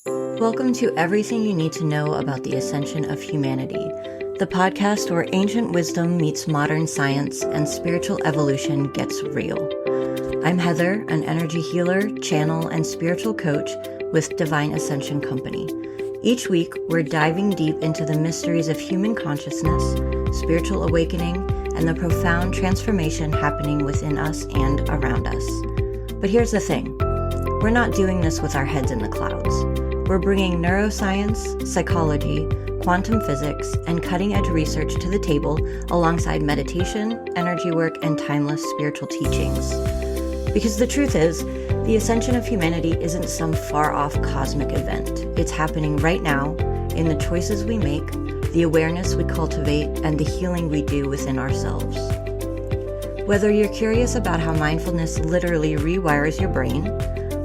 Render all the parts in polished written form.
Welcome to Everything You Need to Know About the Ascension of Humanity, the podcast where ancient wisdom meets modern science and spiritual evolution gets real. I'm Heather, an energy healer, channel, and spiritual coach with Divine Ascension Company. Each week, we're diving deep into the mysteries of human consciousness, spiritual awakening, and the profound transformation happening within us and around us. But here's the thing. We're not doing this with our heads in the clouds. We're bringing neuroscience, psychology, quantum physics, and cutting-edge research to the table alongside meditation, energy work, and timeless spiritual teachings. Because the truth is, the ascension of humanity isn't some far-off cosmic event. It's happening right now in the choices we make, the awareness we cultivate, and the healing we do within ourselves. Whether you're curious about how mindfulness literally rewires your brain,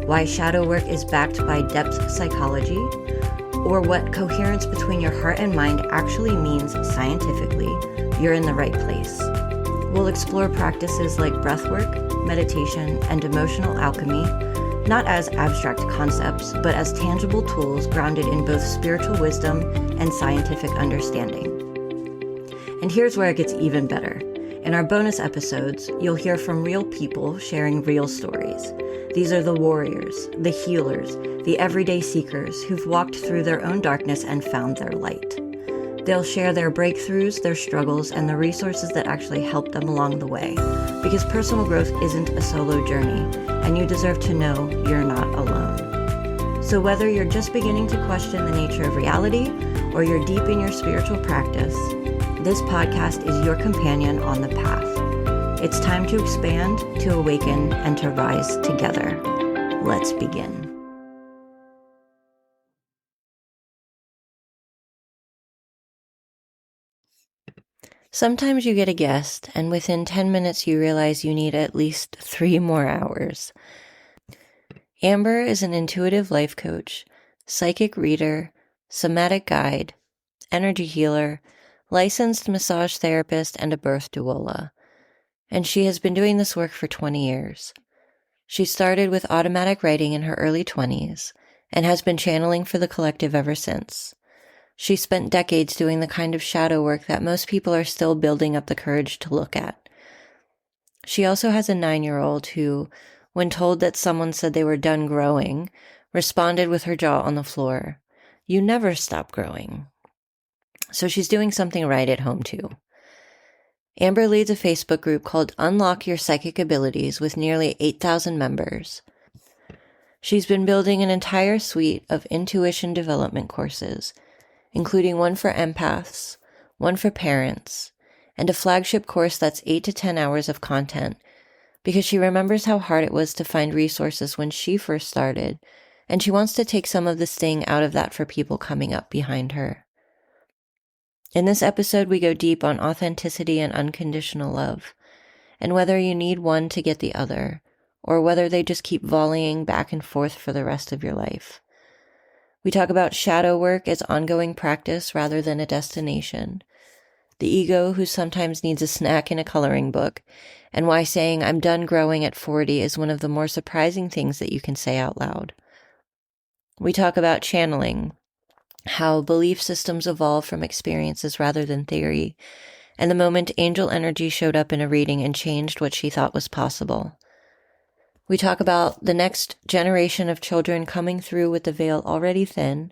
why shadow work is backed by depth psychology, or what coherence between your heart and mind actually means scientifically, you're in the right place. We'll explore practices like breathwork, meditation, and emotional alchemy, not as abstract concepts, but as tangible tools grounded in both spiritual wisdom and scientific understanding. And here's where it gets even better. In our bonus episodes, you'll hear from real people sharing real stories. These are the warriors, the healers, the everyday seekers who've walked through their own darkness and found their light. They'll share their breakthroughs, their struggles, and the resources that actually helped them along the way. Because personal growth isn't a solo journey, and you deserve to know you're not alone. So whether you're just beginning to question the nature of reality, or you're deep in your spiritual practice, this podcast is your companion on the path. It's time to expand, to awaken, and to rise together. Let's begin. Sometimes you get a guest, and within 10 minutes you realize you need at least 3 more hours. Amber is an intuitive life coach, psychic reader, somatic guide, energy healer, licensed massage therapist, and a birth doula. And she has been doing this work for 20 years. She started with automatic writing in her early 20s and has been channeling for the collective ever since. She spent decades doing the kind of shadow work that most people are still building up the courage to look at. She also has a 9-year-old who, when told that someone said they were done growing, responded with her jaw on the floor, "You never stop growing." So she's doing something right at home too. Amber leads a Facebook group called Unlock Your Psychic Abilities with nearly 8,000 members. She's been building an entire suite of intuition development courses, including one for empaths, one for parents, and a flagship course that's 8 to 10 hours of content, because she remembers how hard it was to find resources when she first started, and she wants to take some of the sting out of that for people coming up behind her. In this episode, we go deep on authenticity and unconditional love, and whether you need one to get the other, or whether they just keep volleying back and forth for the rest of your life. We talk about shadow work as ongoing practice rather than a destination, the ego who sometimes needs a snack in a coloring book, and why saying "I'm done growing" at 40 is one of the more surprising things that you can say out loud. We talk about channeling, how belief systems evolve from experiences rather than theory, and the moment angel energy showed up in a reading and changed what she thought was possible. We talk about the next generation of children coming through with the veil already thin,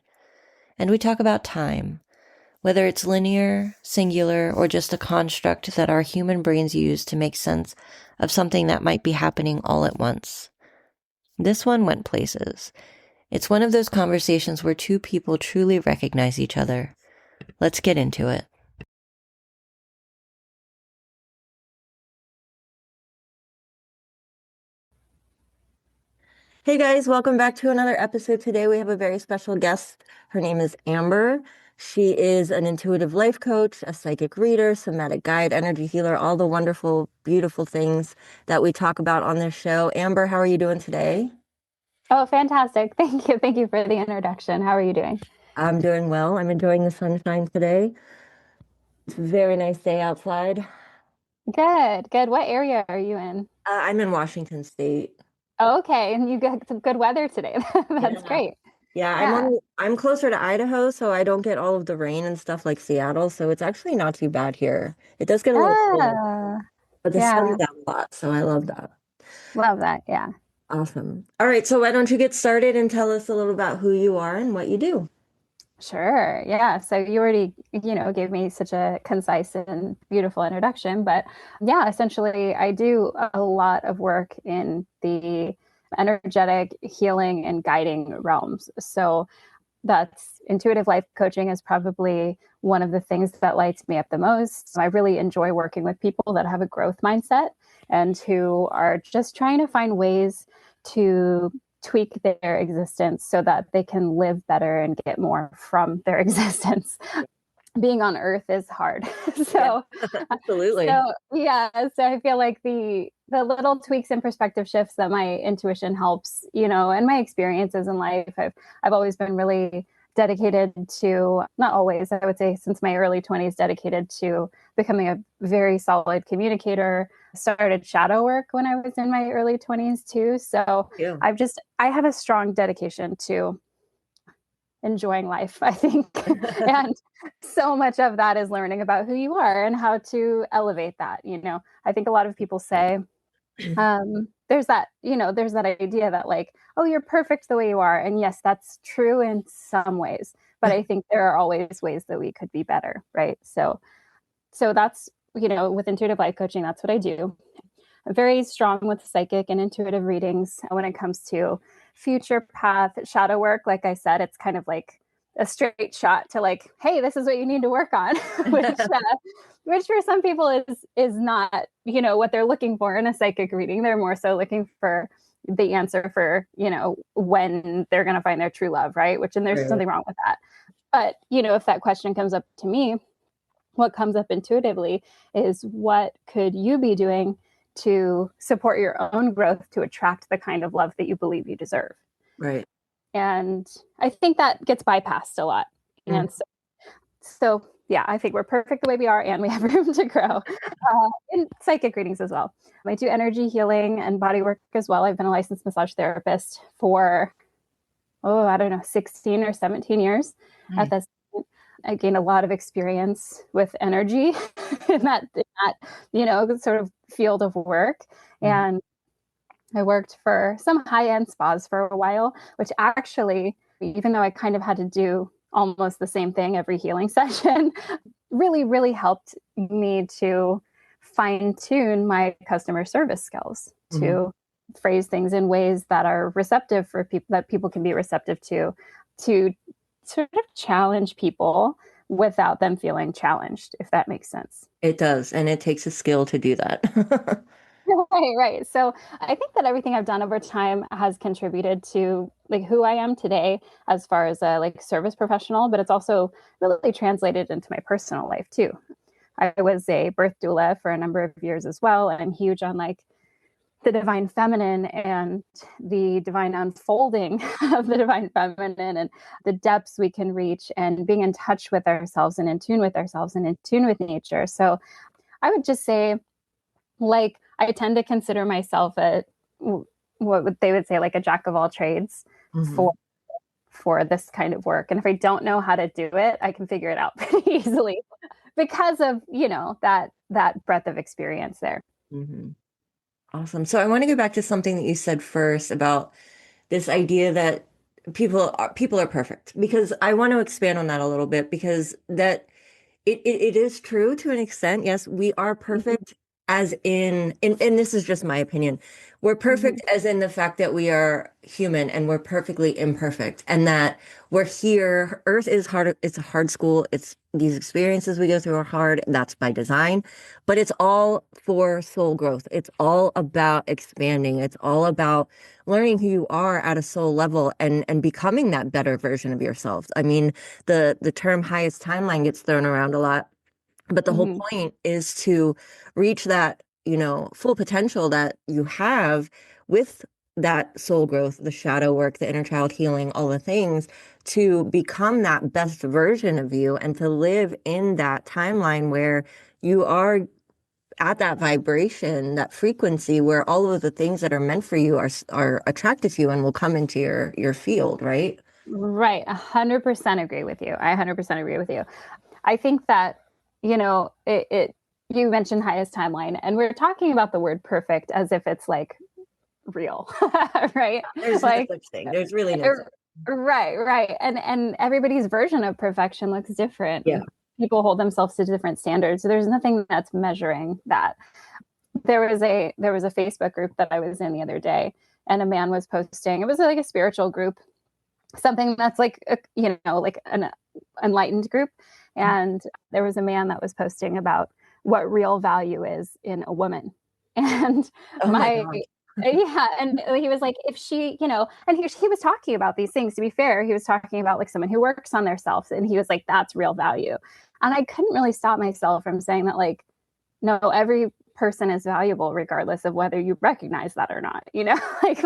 and we talk about time, whether it's linear, singular, or just a construct that our human brains use to make sense of something that might be happening all at once. This one went places. It's one of those conversations where two people truly recognize each other. Let's get into it. Hey guys, welcome back to another episode. Today we have a very special guest. Her name is Amber. She is an intuitive life coach, a psychic reader, somatic guide, energy healer, all the wonderful, beautiful things that we talk about on this show. Amber, how are you doing today? Oh, fantastic. Thank you. Thank you for the introduction. How are you doing? I'm doing well. I'm enjoying the sunshine today. It's a very nice day outside. Good, good. What area are you in? I'm in Washington State. Oh, okay. And you got some good weather today. That's Yeah. great. Yeah, Yeah. I'm closer to Idaho, so I don't get all of the rain and stuff like Seattle, so it's actually not too bad here. It does get a little cold, Ah, but the sun's yeah. out a lot, so I love that. Love that. Yeah. Awesome. All right, so why don't you get started and tell us a little about who you are and what you do? Sure. Yeah. So you already, gave me such a concise and beautiful introduction. But yeah, essentially, I do a lot of work in the energetic healing and guiding realms. So that's intuitive life coaching is probably one of the things that lights me up the most. I really enjoy working with people that have a growth mindset and who are just trying to find ways to tweak their existence so that they can live better and get more from their existence. Being on earth is hard. Yeah, so absolutely. so I feel like the little tweaks and perspective shifts that my intuition helps, and my experiences in life, I've always been really dedicated to, not always, I would say since my early 20s, dedicated to becoming a very solid communicator. Started shadow work when I was in my early 20s too. So Yeah. I have a strong dedication to enjoying life, I think. And so much of that is learning about who you are and how to elevate that. I think a lot of people say, there's that idea that like, oh, you're perfect the way you are. And yes, that's true in some ways. But I think there are always ways that we could be better, right? So that's, with intuitive life coaching, that's what I do. I'm very strong with psychic and intuitive readings when it comes to future path shadow work. Like I said, it's kind of like a straight shot to like, hey, this is what you need to work on, which for some people is not, what they're looking for in a psychic reading. They're more so looking for the answer for, when they're going to find their true love, right? And there's Right. something wrong with that. But, if that question comes up to me, what comes up intuitively is what could you be doing to support your own growth to attract the kind of love that you believe you deserve. Right. And I think that gets bypassed a lot. Mm. And so yeah, I think we're perfect the way we are and we have room to grow. In psychic readings as well. I do energy healing and body work as well. I've been a licensed massage therapist for, I don't know, 16 or 17 years at Nice. this. I gained a lot of experience with energy in that sort of field of work. Mhm. And I worked for some high-end spas for a while, which actually, even though I kind of had to do almost the same thing every healing session, really, really helped me to fine tune my customer service skills Mhm. to phrase things in ways that are receptive for people, that people can be receptive to sort of challenge people without them feeling challenged, if that makes sense. It does, and it takes a skill to do that. Right, right. So I think that everything I've done over time has contributed to like who I am today as far as a like service professional, but it's also really translated into my personal life too. I was a birth doula for a number of years as well, and I'm huge on like the divine feminine and the divine unfolding of the divine feminine and the depths we can reach and being in touch with ourselves and in tune with ourselves and in tune with nature. So I would just say, like, I tend to consider myself a what they would say like a jack of all trades for Mhm. this kind of work. And if I don't know how to do it, I can figure it out pretty easily because of, that breadth of experience there. Mhm. Awesome. So I want to go back to something that you said first about this idea that people are perfect because I want to expand on that a little bit because that it is true to an extent. Yes, we are Mhm, perfect as and this is just my opinion. We're mhm, perfect as in the fact that we are human and we're perfectly imperfect and that we're here. Earth is hard. It's a hard school. It's these experiences we go through are hard. That's by design, but it's all for soul growth. It's all about expanding. It's all about learning who you are at a soul level and becoming that better version of yourself. I mean, the term highest timeline gets thrown around a lot, but the whole mhm, point is to reach that, full potential that you have with that soul growth, the shadow work, the inner child healing, all the things to become that best version of you and to live in that timeline where you are at that vibration, that frequency where all of the things that are meant for you are attracted to you and will come into your field, right? Right. 100% agree with you. I 100% agree with you. I think that, you mentioned highest timeline, and we're talking about the word perfect as if it's like real, right? There's no Like, such thing. There's really no such. er, right, right. And everybody's version of perfection looks different. Yeah. People hold themselves to different standards. So there's nothing that's measuring that. There was a Facebook group that I was in the other day, and a man was posting. It was like a spiritual group, something that's like like an enlightened group, and there was a man that was posting about what real value is in a woman. And Oh my my God. yeah, and he was like, if she, and he was talking about these things. To be fair, he was talking about like someone who works on themselves, and he was like, that's real value. And I couldn't really stop myself from saying that, like, no, every person is valuable regardless of whether you recognize that or not. Like,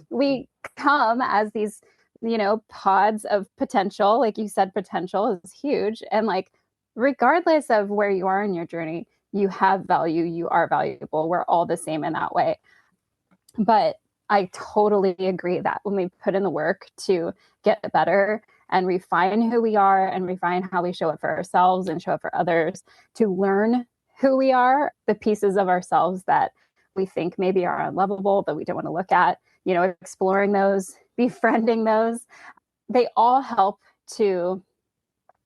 we come as these, pods of potential. Like you said, potential is huge. And like, regardless of where you are in your journey, you have value, you are valuable. We're all the same in that way. But I totally agree that when we put in the work to get better and refine who we are and refine how we show up for ourselves and show up for others, to learn who we are, the pieces of ourselves that we think maybe are unlovable that we don't want to look at, exploring those, befriending those, they all help to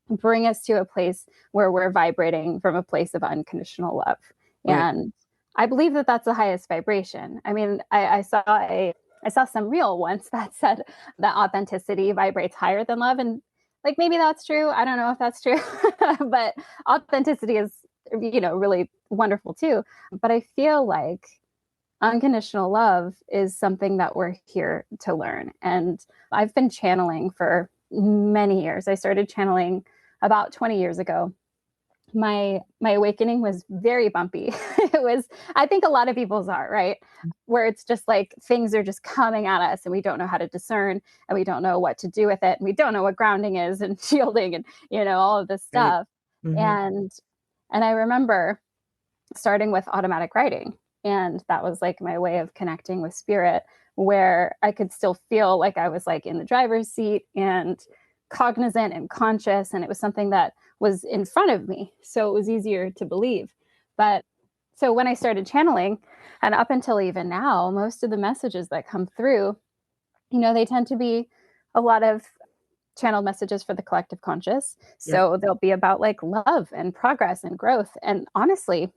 bring us to a place where we're vibrating from a place of unconditional love. Right. And I believe that that's the highest vibration. I mean, I saw some reel once that said that authenticity vibrates higher than love, and like, maybe that's true. I don't know if that's true, but authenticity is, really wonderful too. But I feel like unconditional love is something that we're here to learn. And I've been channeling for many years. I started channeling about 20 years ago. My awakening was very bumpy. It was, I think a lot of people's are, right? Where it's just like things are just coming at us and we don't know how to discern, and we don't know what to do with it. And we don't know what grounding is and shielding and, all of this Right. stuff. Mm-hmm. And I remember starting with automatic writing. And that was like my way of connecting with spirit, where I could still feel like I was like in the driver's seat and cognizant and conscious. And it was something that was in front of me. So it was easier to believe. But so when I started channeling, and up until even now, most of the messages that come through, they tend to be a lot of channeled messages for the collective conscious. Yep. So they'll be about like love and progress and growth. And honestly,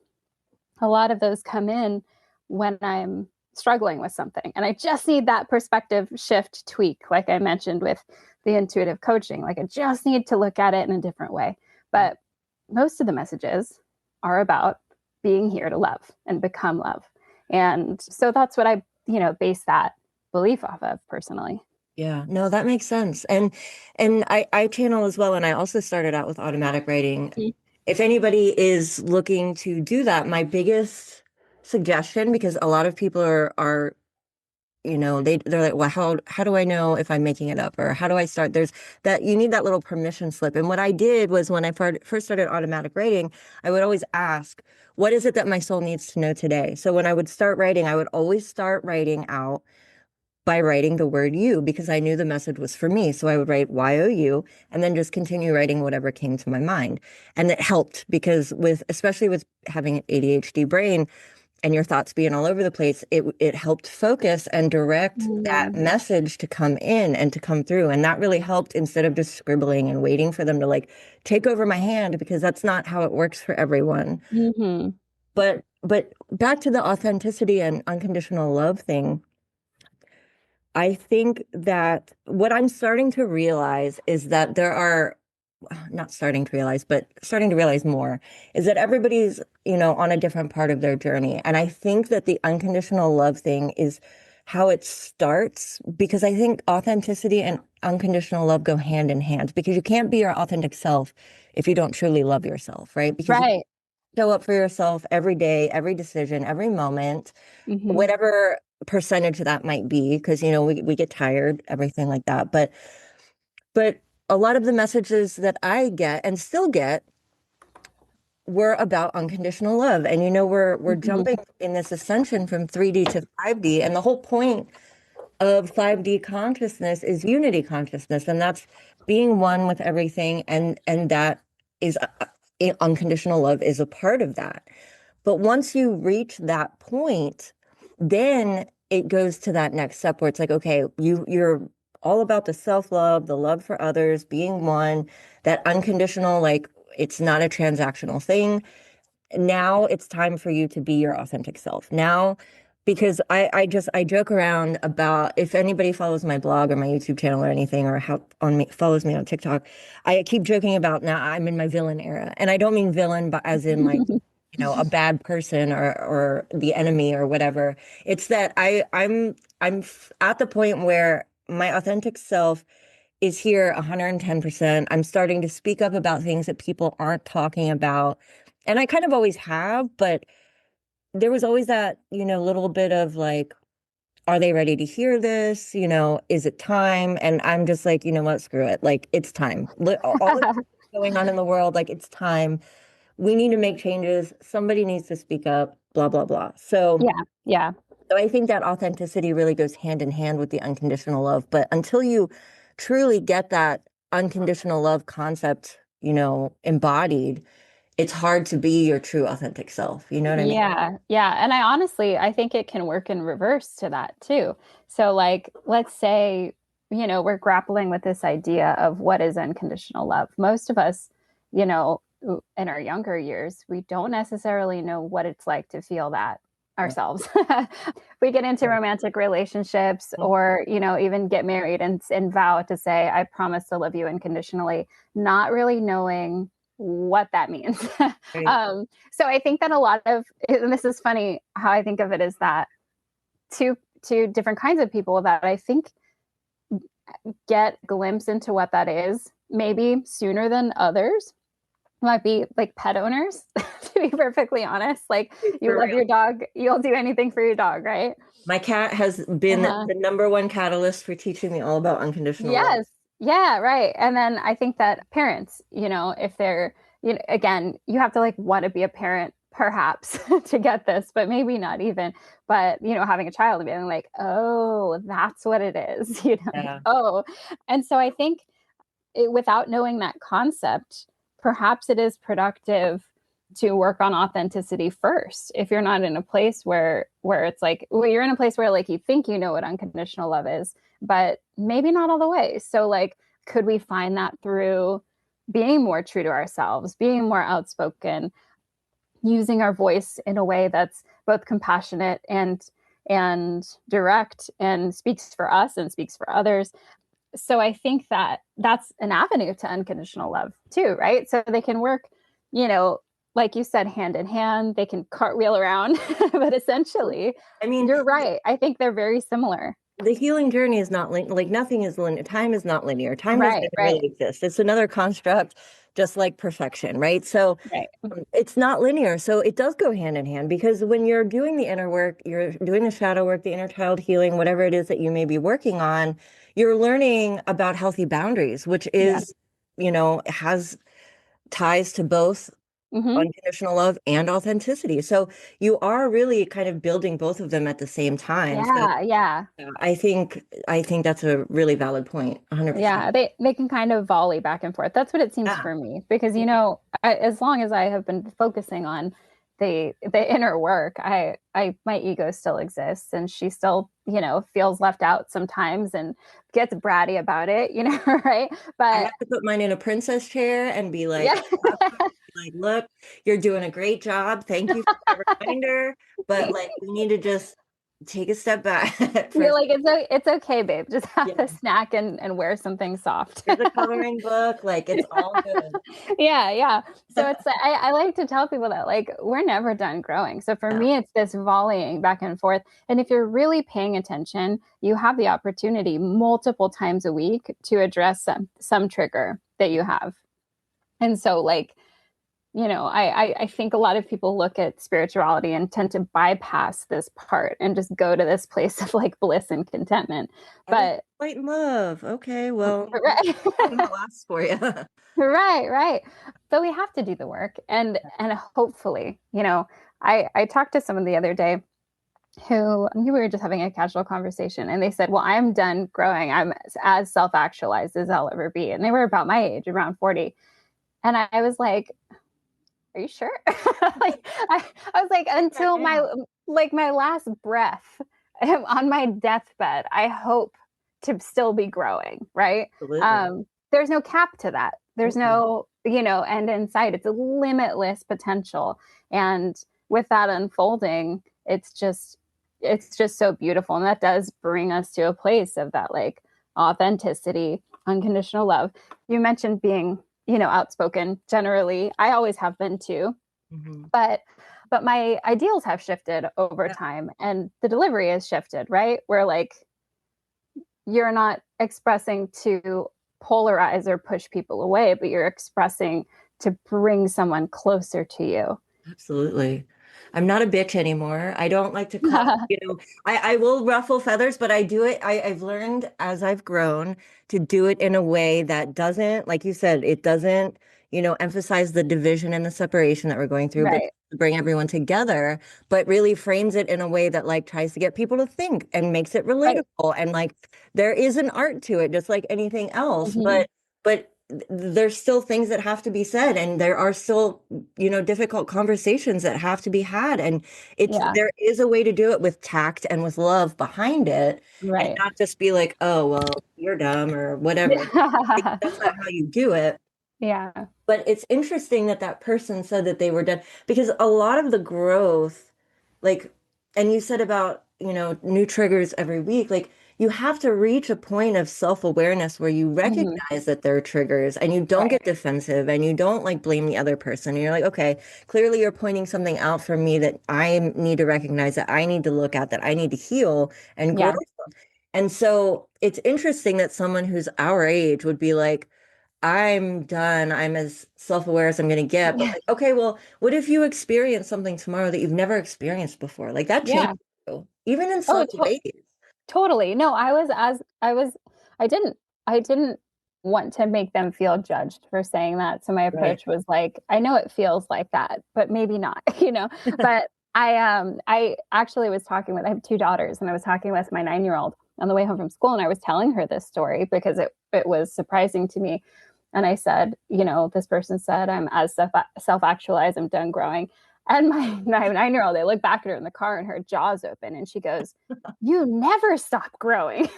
a lot of those come in when I'm struggling with something. And I just need that perspective shift tweak, like I mentioned with the intuitive coaching. Like, I just need to look at it in a different way. But most of the messages are about being here to love and become love. And so that's what I, base that belief off of personally. Yeah, no, that makes sense. And I channel as well, and I also started out with automatic writing. If anybody is looking to do that, my biggest suggestion, because a lot of people are they're like, well, how do I know if I'm making it up, or how do I start? There's that, you need that little permission slip. And what I did was, when I first started automatic writing, I would always ask, what is it that my soul needs to know today? So when I would start writing, I would always start writing out by writing the word you, because I knew the message was for me. So I would write YOU and then just continue writing whatever came to my mind. And it helped, because especially with having an ADHD brain and your thoughts being all over the place, it helped focus and direct that Mm-hmm. message to come in and to come through. And that really helped, instead of just scribbling and waiting for them to like take over my hand, because that's not how it works for everyone. Mm-hmm. But back to the authenticity and unconditional love thing, I think that what I'm starting to realize is that there are, not starting to realize, but starting to realize more, is that everybody's, on a different part of their journey. And I think that the unconditional love thing is how it starts, because I think authenticity and unconditional love go hand in hand, because you can't be your authentic self if you don't truly love yourself, right? Because you Right. show up for yourself every day, every decision, every moment, Mm-hmm. whatever percentage that might be, because we get tired, everything like that. But a lot of the messages that I get and still get were about unconditional love. And we're Mm-hmm. jumping in this ascension from 3D to 5D. And the whole point of 5D consciousness is unity consciousness, and that's being one with everything, and that is unconditional love is a part of that. But once you reach that point, then it goes to that next step where it's like, okay, you're all about the self-love, the love for others, being one, that unconditional, like it's not a transactional thing. Now it's time for you to be your authentic self. Now, because I joke around about, if anybody follows my blog or my YouTube channel or anything, or how on me follows me on TikTok, I keep joking about now I'm in my villain era. And I don't mean villain, but as in like, a bad person or the enemy or whatever. It's that at the point where my authentic self is here 110%. I'm starting to speak up about things that people aren't talking about. And I kind of always have, but there was always that, little bit of like, are they ready to hear this? Is it time? And I'm just like, you know what, screw it. Like, it's time. All this going on in the world, like, it's time. We need to make changes. Somebody needs to speak up, blah, blah, blah. So, Yeah, yeah. so I think that authenticity really goes hand in hand with the unconditional love. But until you truly get that unconditional love concept, embodied, it's hard to be your true authentic self. You know what I mean? Yeah, yeah. And I think it can work in reverse to that too. So, like, let's say, we're grappling with this idea of what is unconditional love. Most of us, in our younger years, we don't necessarily know what it's like to feel that ourselves. We get into romantic relationships or, even get married and vow to say, I promise to love you unconditionally, not really knowing what that means. Right. So I think that a lot of, and this is funny how I think of it, is that two different kinds of people that I think get a glimpse into what that is maybe sooner than others might be like pet owners, to be perfectly honest. Like, you For love real. your dog, you'll do anything for your dog, right? My cat has been Uh-huh. the number one catalyst for teaching me all about unconditional love. Yes. Yeah, right. And then I think that parents, if they're, again, you have to like want to be a parent perhaps to get this, but maybe not even. But, having a child and being like, oh, that's what it is, like, Yeah. oh. And so I think without knowing that concept, perhaps it is productive to work on authenticity first. If you're not in a place where it's like, well, you're in a place where like you think you know what unconditional love is, but maybe not all the way. So like, could we find that through being more true to ourselves, being more outspoken, using our voice in a way that's both compassionate and direct and speaks for us and speaks for others. So I think that that's an avenue to unconditional love too, right? So they can work, you know, like you said, hand in hand, they can cartwheel around, but essentially, I mean, you're right. I think they're very similar. the healing journey is not like nothing is linear. Time is not linear. Time doesn't Right, even right, really exist. It's another construct, just like perfection, right? So right. it's not linear. So it does go hand in hand because when you're doing the inner work, you're doing the shadow work, the inner child healing, whatever it is that you may be working on, you're learning about healthy boundaries, which Yeah. is, has ties to both Hmm. unconditional love and authenticity. So you are really kind of building both of them at the same time. So Yeah, yeah. I think that's a really valid point, 100%. Yeah, they can kind of volley back and forth. That's what it seems Yeah. for me because as long as I have been focusing on the inner work, I my ego still exists and she still, feels left out sometimes and gets bratty about it, right? I But have to put mine in a princess chair and be like, yeah. like, look, you're doing a great job. Thank you for that reminder. But like, we need to just take a step back for a You're like, it's okay, babe. Just have a yeah. snack and wear something soft. Here's a coloring book. Like, it's all good. Yeah, yeah. So I like to tell people that like we're never done growing. So for Yeah. me, it's this volleying back and forth. And if you're really paying attention, you have the opportunity multiple times a week to address some trigger that you have. And so like, I think a lot of people look at spirituality and tend to bypass this part and just go to this place of like bliss and contentment. Oh, But light and love. Okay, well, right. I'm gonna last for you. Right, right. But we have to do the work and hopefully, I talked to someone the other day who we were just having a casual conversation, and they said, well, I'm done growing. I'm as self-actualized as I'll ever be. And they were about my age, around 40. And I was like, are you sure? like I was like, until my last breath on my deathbed, I hope to still be growing, right? Absolutely. There's no cap to that. There's Mm-mm. no, end in sight. It's a limitless potential. And with that unfolding, it's just so beautiful. And that does bring us to a place of that like authenticity, unconditional love. You mentioned being, outspoken generally. I always have been too, Mhm. but my ideals have shifted over Yeah, time and the delivery has shifted, right? Where like you're not expressing to polarize or push people away, but you're expressing to bring someone closer to you. absolutely. I'm not a bitch anymore. I don't like to call, I will ruffle feathers, but I do it. I've learned as I've grown to do it in a way that doesn't, like you said, it doesn't, emphasize the division and the separation that we're going through, but Right. bring everyone together, but really frames it in a way that like tries to get people to think and makes it Right. relatable. And like there is an art to it, just like anything else, Mm-hmm. but there's still things that have to be said, and there are still, difficult conversations that have to be had. And Yeah. there is a way to do it with tact and with love behind it, and Right. not just be like, oh, well, you're dumb or whatever. Like, that's not how you do it. Yeah. But it's interesting that that person said that they were done because a lot of the growth, like, and you said about, new triggers every week, like, you have to reach a point of self-awareness where you Mm-hmm. recognize that there are triggers and you don't get Right. defensive and you don't like blame the other person. And you're like, okay, clearly you're pointing something out for me that I need to recognize, that I need to look at, that I need to heal and grow. Yeah. And so it's interesting that someone who's our age would be like, I'm done. I'm as self-aware as I'm going to get. But like, okay, well, what if you experience something tomorrow that you've never experienced before? Like that changes Yeah. you, even in Oh, subtle ways. totally. No, I didn't want to make them feel judged for saying that. So my Right. approach was like, I know it feels like that, but maybe not, But I actually was talking with I have two daughters, and I was talking with my 9-year-old on the way home from school, and I was telling her this story because it was surprising to me. And I said, this person said I'm as self-actualized, I'm done growing. And my 9-year-old, I look back at her in the car and her jaw's open and she goes, you never stop growing.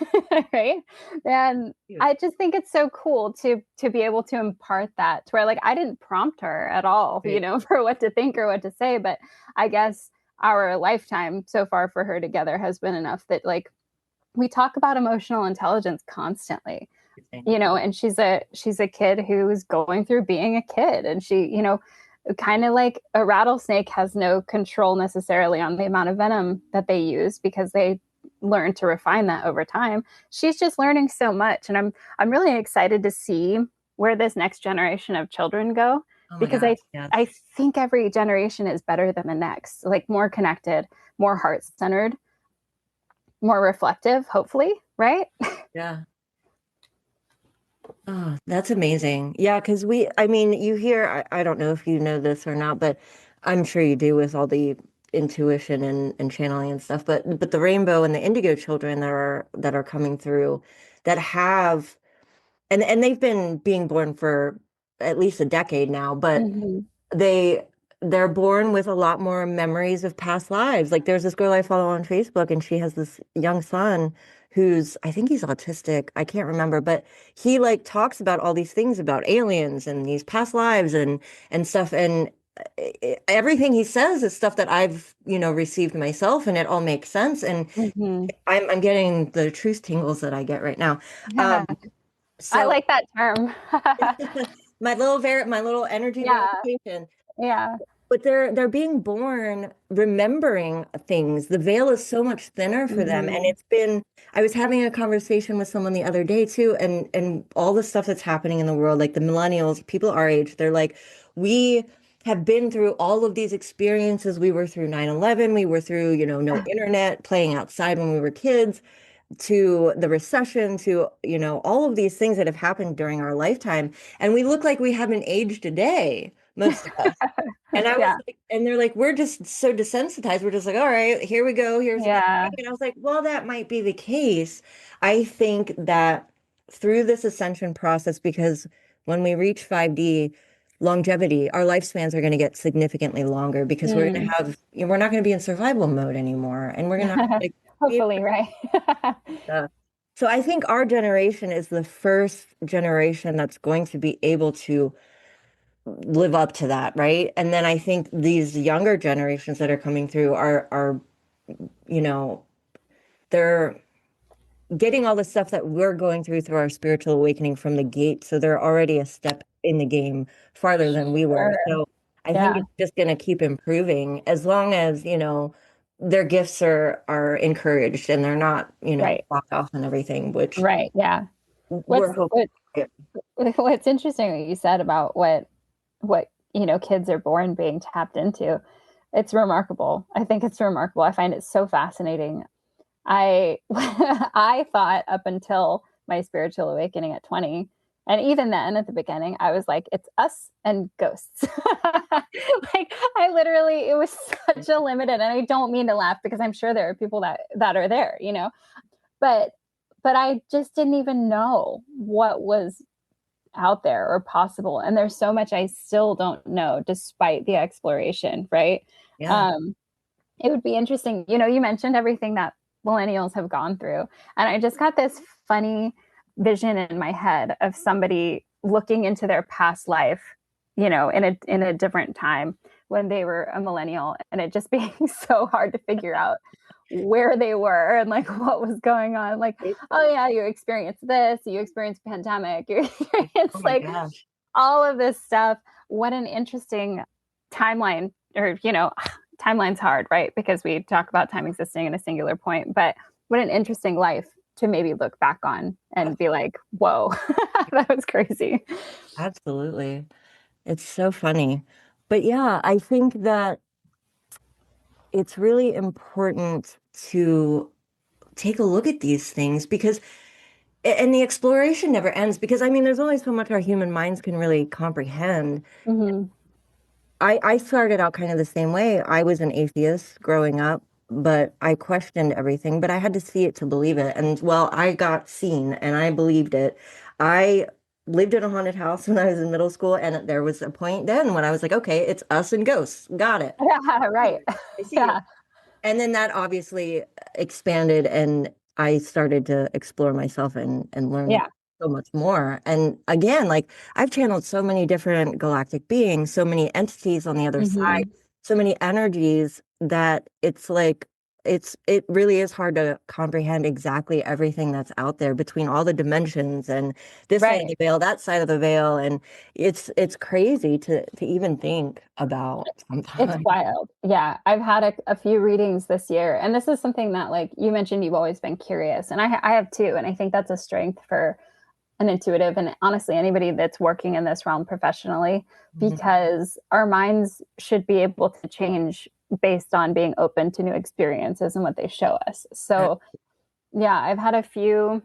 Right. And Cute. I just think it's so cool to be able to impart that to where like I didn't prompt her at all, Right. for what to think or what to say. But I guess our lifetime so far for her together has been enough that like we talk about emotional intelligence constantly, and she's a kid who's going through being a kid, and she, kind of like a rattlesnake has no control necessarily on the amount of venom that they use because they learn to refine that over time. She's just learning so much, and I'm really excited to see where this next generation of children go, Oh my because gosh. I Yes. think every generation is better than the next, like more connected, more heart-centered, more reflective, hopefully, right? Yeah. Oh, that's amazing. Yeah, because I mean, you hear, I don't know if you know this or not, but I'm sure you do with all the intuition and channeling and stuff, but the rainbow and the indigo children that are coming through that have and they've been being born for at least a decade now, but Mm-hmm. they they're born with a lot more memories of past lives. Like there's this girl I follow on Facebook and she has this young son who's I think he's autistic. I can't remember, but he like talks about all these things about aliens and these past lives and stuff and everything he says is stuff that I've, received myself and it all makes sense and Mm-hmm. I'm getting the truth tingles that I get right now. Um I so like that term. my little energy Yeah, verification. yeah. But they're being born remembering things. The veil is so much thinner for them. And Mhm. I was having a conversation with someone the other day too, and all the stuff that's happening in the world, like the millennials, people our age, they're like, we have been through all of these experiences. We were through 9/11, we were through, no internet, playing outside when we were kids, to the recession, to, all of these things that have happened during our lifetime. And we look like we haven't aged a day. most of us. And I was Yeah. like, and they're like, we're just so desensitized. We're just like, all right, here we go. Here's another Yeah. thing. And I was like, well, that might be the case. I think that through this ascension process, because when we reach 5D longevity, our lifespans are going to get significantly longer because we're going to Mm. have, we're not going to be in survival mode anymore. And we're going to like be able Hopefully, right? to. So I think our generation is the first generation that's going to be able to live up to that, right? And then I think these younger generations that are coming through are, you know, they're getting all the stuff that we're going through our spiritual awakening from the gate. So they're already a step in the game farther than we were. Sure. So I think Yeah. it's just going to keep improving as long as, their gifts are encouraged and they're not, Right. blocked off and everything, which Right. Yeah. we're What's hoping. what what's interesting that you said about what kids are born being tapped into. It's remarkable. I think it's remarkable. I find it so fascinating. I I thought up until my spiritual awakening at 20, and even then at the beginning, I was like, it's us and ghosts. Like I literally, it was such a limited, and I don't mean to laugh because I'm sure there are people that are there, but I just didn't even know what was out there or possible. And there's so much I still don't know despite the exploration, right? Yeah. Um, it would be interesting. You mentioned everything that millennials have gone through. And I just got this funny vision in my head of somebody looking into their past life, in a different time when they were a millennial, and it just being so hard to figure out where they were and like what was going on. Like, oh yeah, you experienced this, you experienced pandemic, you Oh experienced my like gosh. all of this stuff. What an interesting timeline, or timeline's hard, right? Because we talk about time existing in a singular point, but what an interesting life to maybe look back on and be like, whoa, that was crazy. Absolutely. It's so funny. But yeah, I think that it's really important to take a look at these things because, and the exploration never ends because, I mean, there's only so much our human minds can really comprehend. Mm-hmm. I started out kind of the same way. I was an atheist growing up, but I questioned everything, but I had to see it to believe it. And well, I got seen and I believed it. I lived in a haunted house when I was in middle school, and there was a point then when I was like, okay, it's us and ghosts. Got it. Yeah, right. I see you. Yeah. And then that obviously expanded, and I started to explore myself and learn Yeah. so much more. And again, like I've channeled so many different galactic beings, so many entities on the other side, Mm-hmm. so many energies that it's like it really is hard to comprehend exactly everything that's out there between all the dimensions and this side of Right. the veil, that side of the veil. And it's crazy to even think about It's sometimes. wild. Yeah. I've had a few readings this year. And this is something that, like you mentioned, you've always been curious. And I have too. And I think that's a strength for an intuitive and honestly anybody that's working in this realm professionally, because our minds should be able to change based on being open to new experiences and what they show us. So, yeah, I've had a few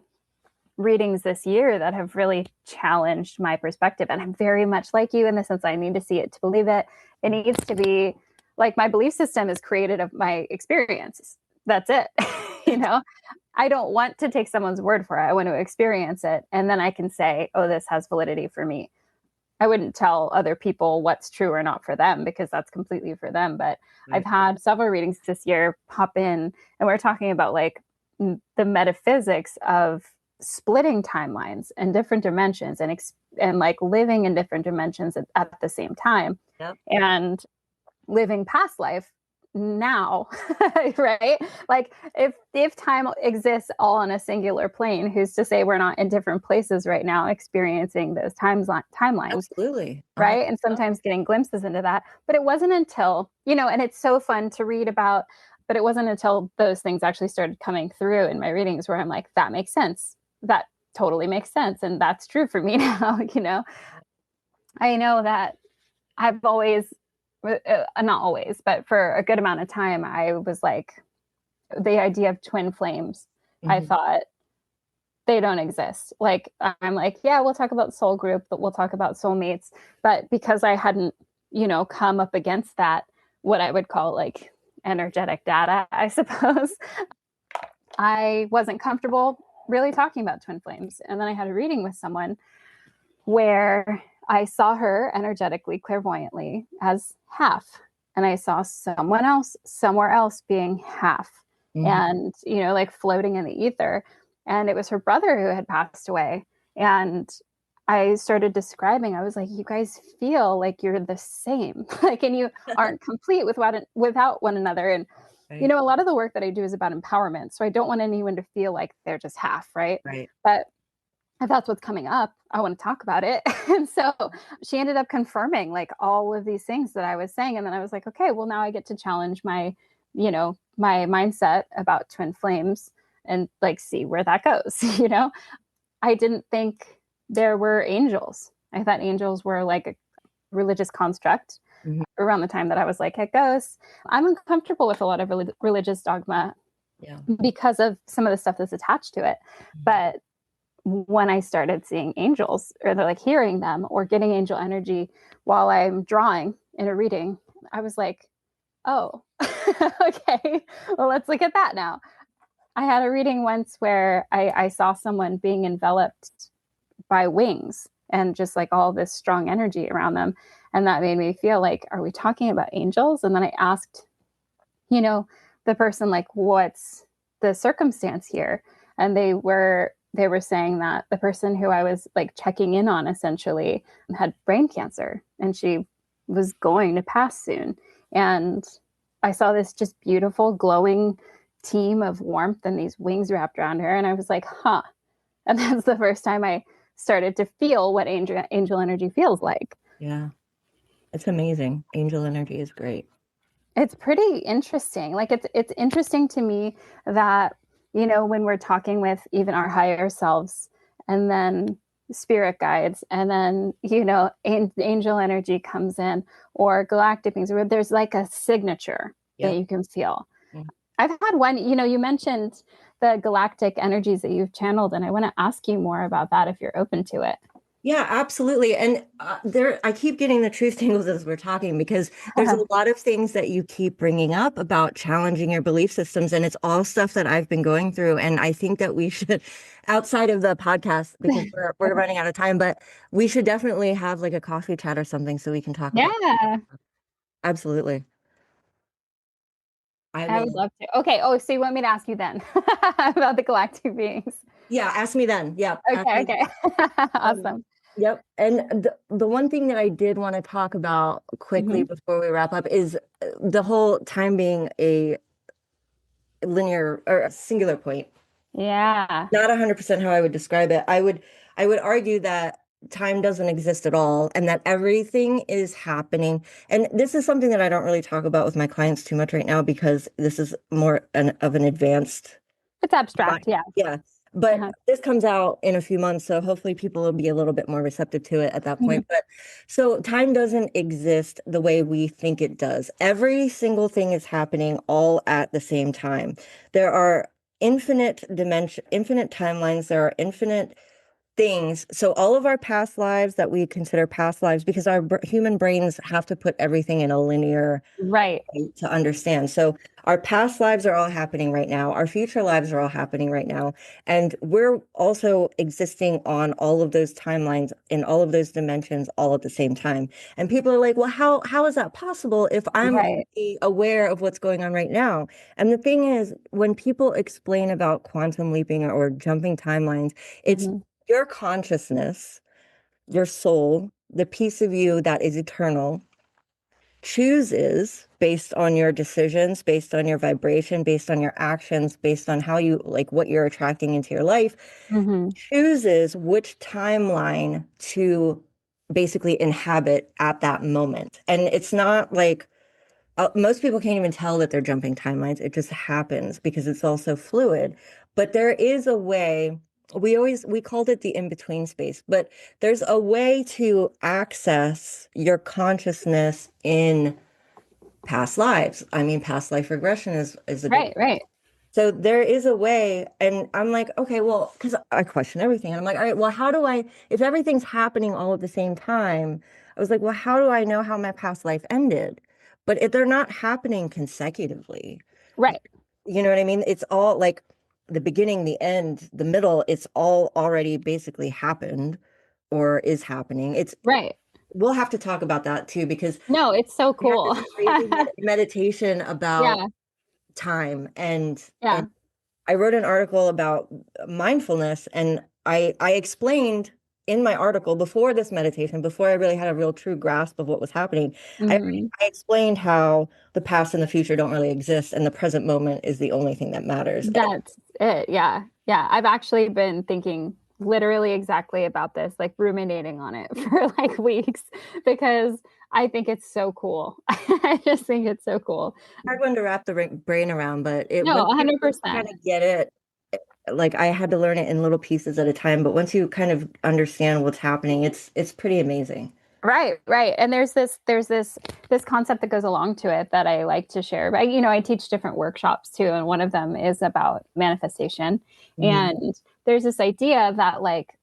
readings this year that have really challenged my perspective. And I'm very much like you in the sense I need to see it to believe it. It needs to be like my belief system is created of my experiences. That's it. you know, I don't want to take someone's word for it. I want to experience it. And then I can say, oh, this has validity for me. I wouldn't tell other people what's true or not for them because that's completely for them. But I've Right. had several readings this year pop in, and we're talking about like the metaphysics of splitting timelines and different dimensions and like living in different dimensions at the same time Yep. and living past life now. Right, like if time exists all on a singular plane, who's to say we're not in different places right now experiencing those timelines, Absolutely. right? And sometimes getting glimpses into that. But it wasn't until, and it's so fun to read about, but it wasn't until those things actually started coming through in my readings where I'm like, that makes sense, that totally makes sense, and that's true for me now. I know that I've always, not always, but for a good amount of time, I was like, the idea of twin flames, I Mhm. thought they don't exist. Like, I'm like, yeah, we'll talk about soul group, but we'll talk about soulmates. But because I hadn't come up against that, what I would call like energetic data, I suppose, I wasn't comfortable really talking about twin flames. And then I had a reading with someone where I saw her energetically, clairvoyantly as half. And I saw someone else somewhere else being half Mhm. and, like floating in the ether. And it was her brother who had passed away. And I started describing, I was like, you guys feel like you're the same, like, and you aren't complete without one another. And, Right. a lot of the work that I do is about empowerment. So I don't want anyone to feel like they're just half, right? Right. But if that's what's coming up, I want to talk about it. And so she ended up confirming like all of these things that I was saying. And then I was like, okay, well, now I get to challenge my mindset about twin flames and like see where that goes. I didn't think there were angels. I thought angels were like a religious construct Mhm. around the time that I was like, hey, ghosts. I'm uncomfortable with a lot of religious dogma Yeah. because of some of the stuff that's attached to it. Mhm. But when I started seeing angels or like hearing them or getting angel energy while I'm drawing in a reading, I was like, oh, okay, well, let's look at that now. I had a reading once where I saw someone being enveloped by wings and just like all this strong energy around them. And that made me feel like, are we talking about angels? And then I asked, you know, the person like, what's the circumstance here? And they were saying that the person who I was like checking in on essentially had brain cancer and she was going to pass soon. And I saw this just beautiful glowing team of warmth and these wings wrapped around her and I was like, huh. And that's the first time I started to feel what angel energy feels like. Yeah. It's amazing. Angel energy is great. It's pretty interesting. Like it's interesting to me that, when we're talking with even our higher selves and then spirit guides and then, angel energy comes in or galactic things where there's like a signature that Yep. you can feel. Mhm. I've had one, you mentioned the galactic energies that you've channeled, and I want to ask you more about that if you're open to it. Yeah, absolutely. And I keep getting the truth tingles as we're talking because there's a lot of things that you keep bringing up about challenging your belief systems, and it's all stuff that I've been going through. And I think that we should, outside of the podcast, because we're running out of time, but we should definitely have like a coffee chat or something so we can talk about. Yeah, Absolutely. I I would will. love to. Okay. Oh, so you want me to ask you then about the galactic beings? Yeah, ask me then. Yeah, ask Okay. me. Okay. Um, Awesome. yep. And the one thing that I did want to talk about quickly Hmm. before we wrap up is the whole time being a linear or a singular point. Yeah. Not 100% how I would describe it. I would argue that time doesn't exist at all and that everything is happening. And this is something that I don't really talk about with my clients too much right now because this is more of an advanced. It's abstract. Yeah. Yeah. But Uh-huh. this comes out in a few months, so hopefully people will be a little bit more receptive to it at that Mhm. point. But so time doesn't exist the way we think it does. Every single thing is happening all at the same time. There are infinite dimension, infinite timelines, there are infinite things. So all of our past lives that we consider past lives, because our human brains have to put everything in a linear Right. to understand. So our past lives are all happening right now. Our future lives are all happening right now. And we're also existing on all of those timelines in all of those dimensions all at the same time. And people are like, well, how is that possible if I'm Right. already aware of what's going on right now? And the thing is, when people explain about quantum leaping or jumping timelines, it's Hmm. your consciousness, your soul, the piece of you that is eternal chooses based on your decisions, based on your vibration, based on your actions, based on how you like what you're attracting into your life, Hmm. chooses which timeline to basically inhabit at that moment. And it's not like most people can't even tell that they're jumping timelines. It just happens because it's also fluid. But there is a way. We called it the in-between space, but there's a way to access your consciousness in past lives. I mean, past life regression is a good. Right. Right. So there is a way, and I'm like, okay, well, because I question everything, and I'm like, all right, well, how do I, if everything's happening all at the same time, I was like, well, how do I know how my past life ended? But they're not happening consecutively. Right. You know what I mean? It's all like the beginning, the end, the middle, it's all already basically happened or is happening. Right. We'll have to talk about that too, because No, it's so we had cool. this crazy meditation about Yeah. time, and Yeah. I wrote an article about mindfulness, and I explained in my article before this meditation, before I really had a real true grasp of what was happening, Hmm. I explained how the past and the future don't really exist, and the present moment is the only thing that matters. That's it. Yeah. Yeah. I've actually been thinking literally exactly about this, like ruminating on it for like weeks because I think it's so cool. I just think it's so cool. Hard one to wrap the brain around, but No, once you kind 100%. of get it, like I had to learn it in little pieces at a time, but once you kind of understand what's happening, it's pretty amazing. Right, right. And there's this concept that goes along to it that I like to share. But I teach different workshops too, and one of them is about manifestation. Mhm. And there's this idea that like,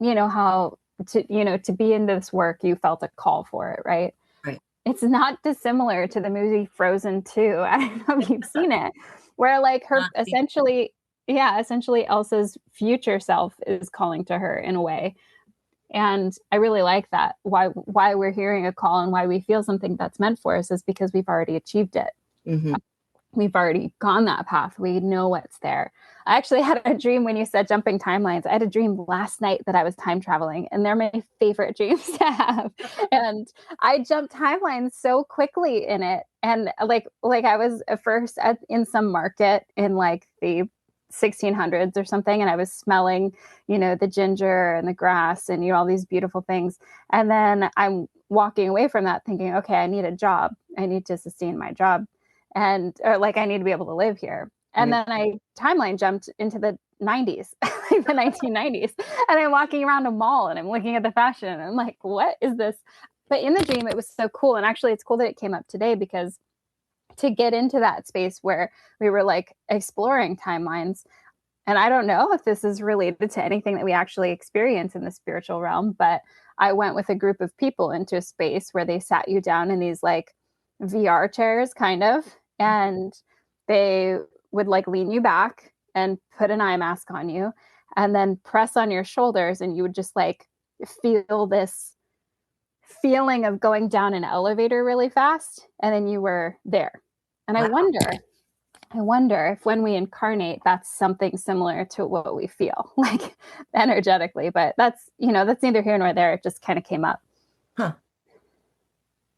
how to be in this work, you felt a call for it, right? Right. It's not dissimilar to the movie Frozen 2. I don't know if you've seen it, where like her Not the- essentially, yeah, essentially Elsa's future self is calling to her in a way. And I really like that. Why we're hearing a call and why we feel something that's meant for us is because we've already achieved it. Mhm. We've already gone that path. We know what's there. I actually had a dream when you said jumping timelines. I had a dream last night that I was time traveling, and they're my favorite dreams to have. And I jumped timelines so quickly in it, and like I was at first in some market in like the 1600s or something, and I was smelling, the ginger and the grass and all these beautiful things. And then I'm walking away from that thinking, okay, I need a job. I need to sustain my job and or like I need to be able to live here. And Right. then I timeline jumped into the 90s, like the 1990s, and I'm walking around a mall and I'm looking at the fashion and I'm like, what is this? But in the dream, it was so cool. And actually, it's cool that it came up today because to get into that space where we were like exploring timelines, and I don't know if this is related to anything that we actually experience in the spiritual realm, but I went with a group of people into a space where they sat you down in these like VR chairs, kind of, and they would like lean you back and put an eye mask on you and then press on your shoulders, and you would just like feel this feeling of going down an elevator really fast, and then you were there. And I Wow. wonder I wonder if when we incarnate, that's something similar to what we feel like energetically. But that's neither here nor there. It just kind of came up. Huh.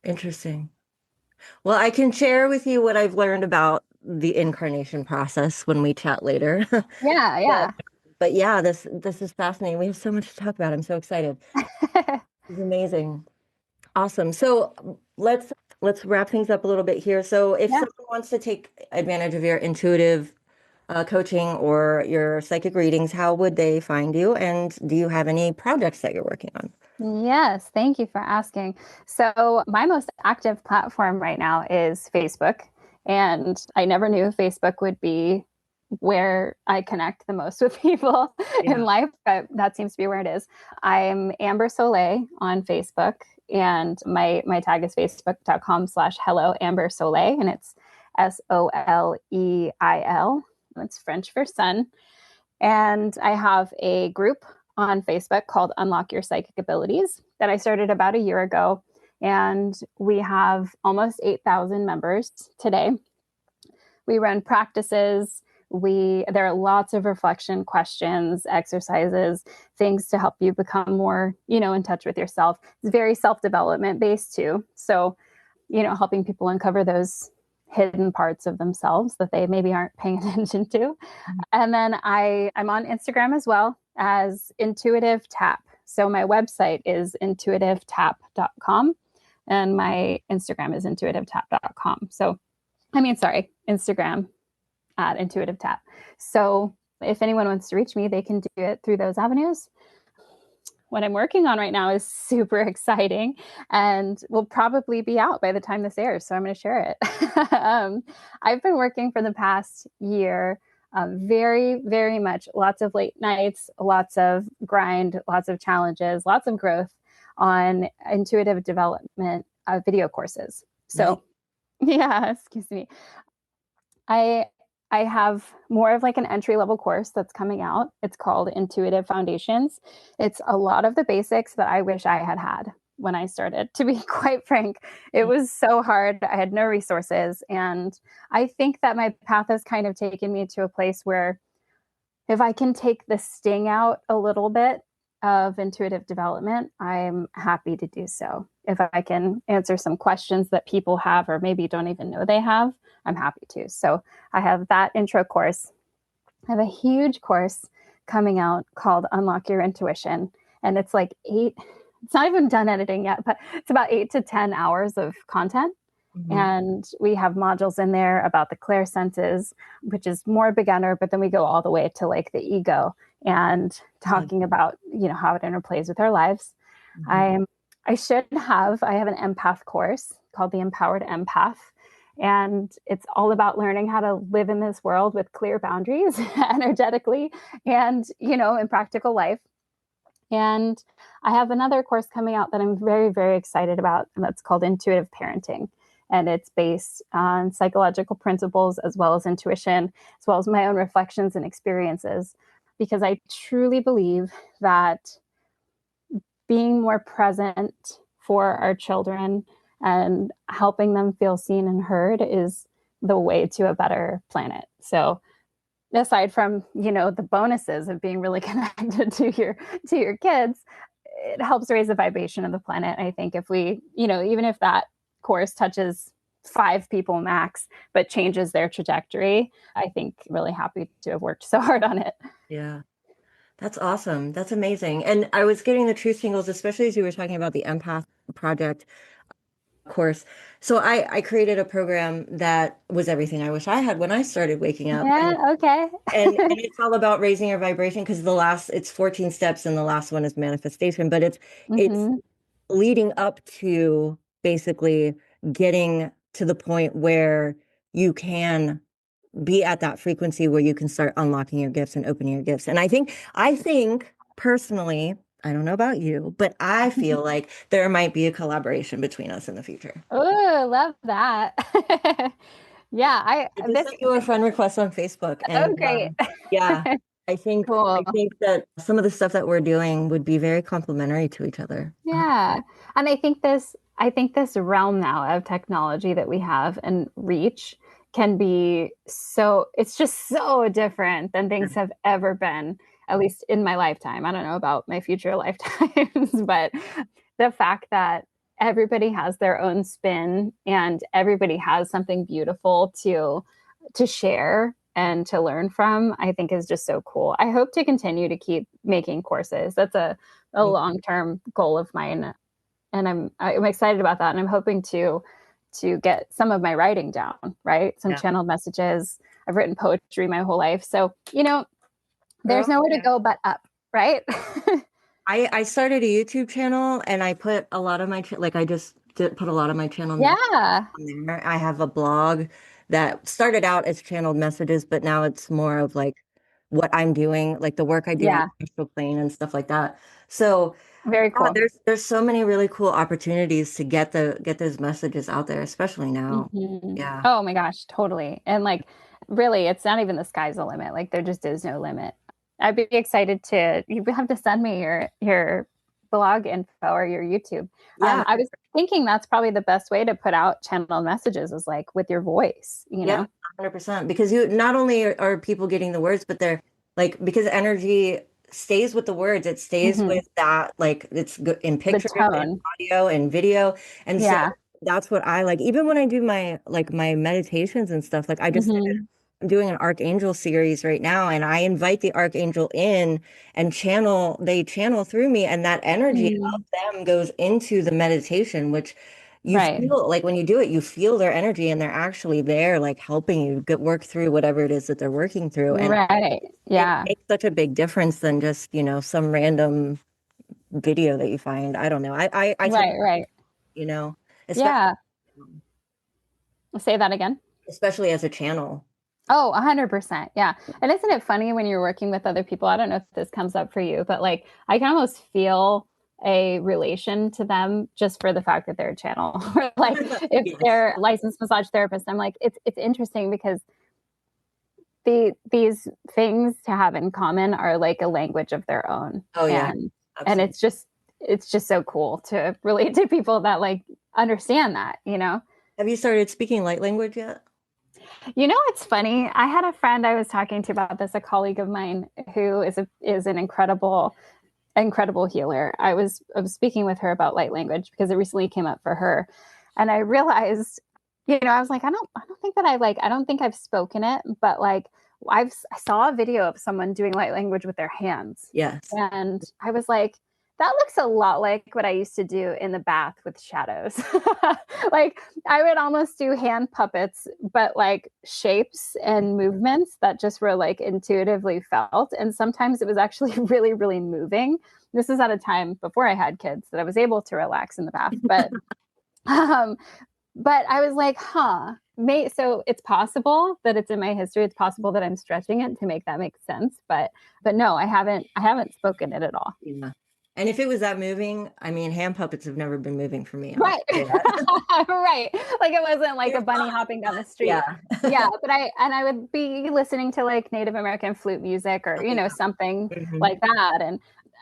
Interesting. Well, I can share with you what I've learned about the incarnation process when we chat later. Yeah, But, yeah. but yeah, this is fascinating. We have so much to talk about. I'm so excited. It's amazing. Awesome. So let's wrap things up a little bit here. So if Yeah. someone wants to take advantage of your intuitive coaching or your psychic readings, how would they find you? And do you have any projects that you're working on? Yes, thank you for asking. So, my most active platform right now is Facebook. And I never knew Facebook would be where I connect the most with people in Yeah. life, but that seems to be where it is. I'm Amber Soleil on Facebook, and my tag is facebook.com/hello Amber Soleil, and it's Soleil. It's French for sun. And I have a group on Facebook called Unlock Your Psychic Abilities that I started about a year ago. And we have almost 8,000 members today. We run practices. There are lots of reflection questions, exercises, things to help you become more, in touch with yourself. It's very self-development based too. So, helping people uncover those hidden parts of themselves that they maybe aren't paying attention to. And then I'm on Instagram as well as Intuitive Tap. So my website is intuitivetap.com and my Instagram is intuitivetap.com. So, sorry, Instagram at Intuitive Tap. So if anyone wants to reach me, they can do it through those avenues. What I'm working on right now is super exciting and will probably be out by the time this airs. So I'm going to share it. I've been working for the past year, very, very much lots of late nights, lots of grind, lots of challenges, lots of growth on intuitive development video courses. Nice. So, yeah, excuse me. I I have more of like an entry level course that's coming out. It's called Intuitive Foundations. It's a lot of the basics that I wish I had had when I started. To be quite frank, it was so hard. I had no resources, and I think that my path has kind of taken me to a place where if I can take the sting out a little bit of intuitive development, I'm happy to do so. If I can answer some questions that people have or maybe don't even know they have, I'm happy to. So I have that intro course. I have a huge course coming out called Unlock Your Intuition. And it's like it's not even done editing yet, but it's about 8 to 10 hours of content. Mm-hmm. And we have modules in there about the clairsenses, which is more beginner, but then we go all the way to like the ego and talking about, how it interplays with our lives. Mm-hmm. I have an empath course called the Empowered Empath. And it's all about learning how to live in this world with clear boundaries energetically and, in practical life. And I have another course coming out that I'm very, very excited about, and that's called Intuitive Parenting. And it's based on psychological principles as well as intuition, as well as my own reflections and experiences, because I truly believe that being more present for our children and helping them feel seen and heard is the way to a better planet. So aside from, the bonuses of being really connected to your kids, it helps raise the vibration of the planet. I think if we, even if that course touches 5 people max, but changes their trajectory, I think really happy to have worked so hard on it. Yeah. That's awesome. That's amazing. And I was getting the truth tingles, especially as you were talking about the empath project course. So I created a program that was everything I wish I had when I started waking up. Yeah, okay. And it's all about raising your vibration because it's 14 steps and the last one is manifestation, but it's Mm-hmm. leading up to basically getting to the point where you can be at that frequency where you can start unlocking your gifts and opening your gifts. And I think personally, I don't know about you, but I feel like there might be a collaboration between us in the future. Oh, love that. Yeah, I just sent you a friend request on Facebook, and oh, great. yeah, I think Cool. I think that some of the stuff that we're doing would be very complementary to each other. Yeah. And I think this realm now of technology that we have and reach can be it's just so different than things have ever been, at least in my lifetime. I don't know about my future lifetimes, but the fact that everybody has their own spin and everybody has something beautiful to share and to learn from, I think is just so cool. I hope to continue to keep making courses. That's a long-term goal of mine, and I'm excited about that, and I'm hoping to get some of my writing down, right? Some Yeah. channeled messages. I've written poetry my whole life, so there's Girl, nowhere to go but up, right? I started a YouTube channel and I put a lot of like I just did put a lot of my channel Yeah. on there. I have a blog that started out as channeled messages, but now it's more of like what I'm doing, like the work I do on Yeah. the astral plane and stuff like that. So Very yeah, cool. there's so many really cool opportunities to get those messages out there, especially now. Mhm. Yeah. Oh my gosh, totally. And like, really, it's not even the sky's the limit. Like, there just is no limit. I'd be excited you have to send me your blog info or your YouTube. Yeah. I was thinking that's probably the best way to put out channel messages is like with your voice, you Yep, know? 100%. Because you not only are people getting the words, but they're like because energy stays with the words, it stays Hmm. with that, like it's good in The pictures and tone. audio and video. And so Yeah. that's what I like. Even when I do my meditations and stuff, like Hmm. I'm doing an archangel series right now, and I invite the archangel in and they channel through me, and that energy of Mm. them goes into the meditation, which you Right. feel like when you do it, you feel their energy and they're actually there, like helping you work through whatever it is that they're working through. And Right. it Yeah. makes such a big difference than just, some random video that you find. I don't know. I take, Right. Right. you know, especially, Yeah. Say that again. especially as a channel. Oh, 100%. Yeah. And isn't it funny when you're working with other people? I don't know if this comes up for you, but like I can almost feel a relation to them just for the fact that they're a channel. Like if Yes. they're licensed massage therapist, I'm like, it's interesting because these things to have in common are like a language of their own. Oh yeah, And absolutely. it's just so cool to relate to people that like understand that, you know. Have you started speaking light language yet? You know, it's funny. I had a friend I was talking to about this, a colleague of mine who is an incredible healer. I was speaking with her about light language because it recently came up for her, and I realized, you know, I was like, I don't think that I don't think I've spoken it, but like I saw a video of someone doing light language with their hands, Yes. and I was like, that looks a lot like what I used to do in the bath with shadows. Like I would almost do hand puppets, but like shapes and movements that just were like intuitively felt. And sometimes it was actually really, really moving. This is at a time before I had kids that I was able to relax in the bath. Um, but I was like, so it's possible that it's in my history. It's possible that I'm stretching it to make that make sense. But no, I haven't spoken it at all. Yeah. And if it was that moving, I mean, hand puppets have never been moving for me. I'll Right. say that. Right. Like it wasn't like a They're bunny fun, hopping down the but street. yeah. Yeah, but I would be listening to like Native American flute music or, Oh, you know, yeah. something Mhm. like that. And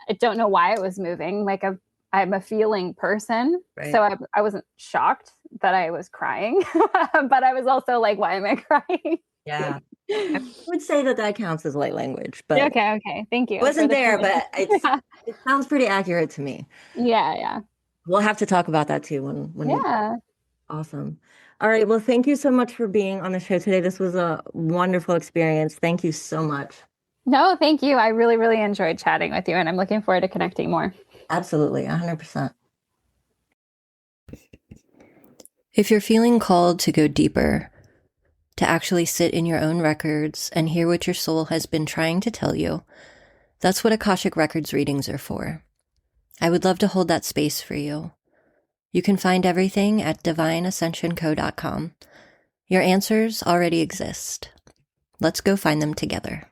I don't know why it was moving. Like I'm a feeling person. Right. So I wasn't shocked that I was crying, but I was also like, why am I crying? Yeah. I would say that that counts as light language, but Okay, okay. Thank it you for wasn't the there, feeling. but Yeah. it sounds pretty accurate to me. Yeah, yeah. We'll have to talk about that too when we Yeah. awesome. All right. Well, thank you so much for being on the show today. This was a wonderful experience. Thank you so much. No, thank you. I really, really enjoyed chatting with you, and I'm looking forward to connecting more. Absolutely. 100%. If you're feeling called to go deeper, to actually sit in your own records and hear what your soul has been trying to tell you, that's what Akashic Records readings are for. I would love to hold that space for you. You can find everything at divineascensionco.com. Your answers already exist. Let's go find them together.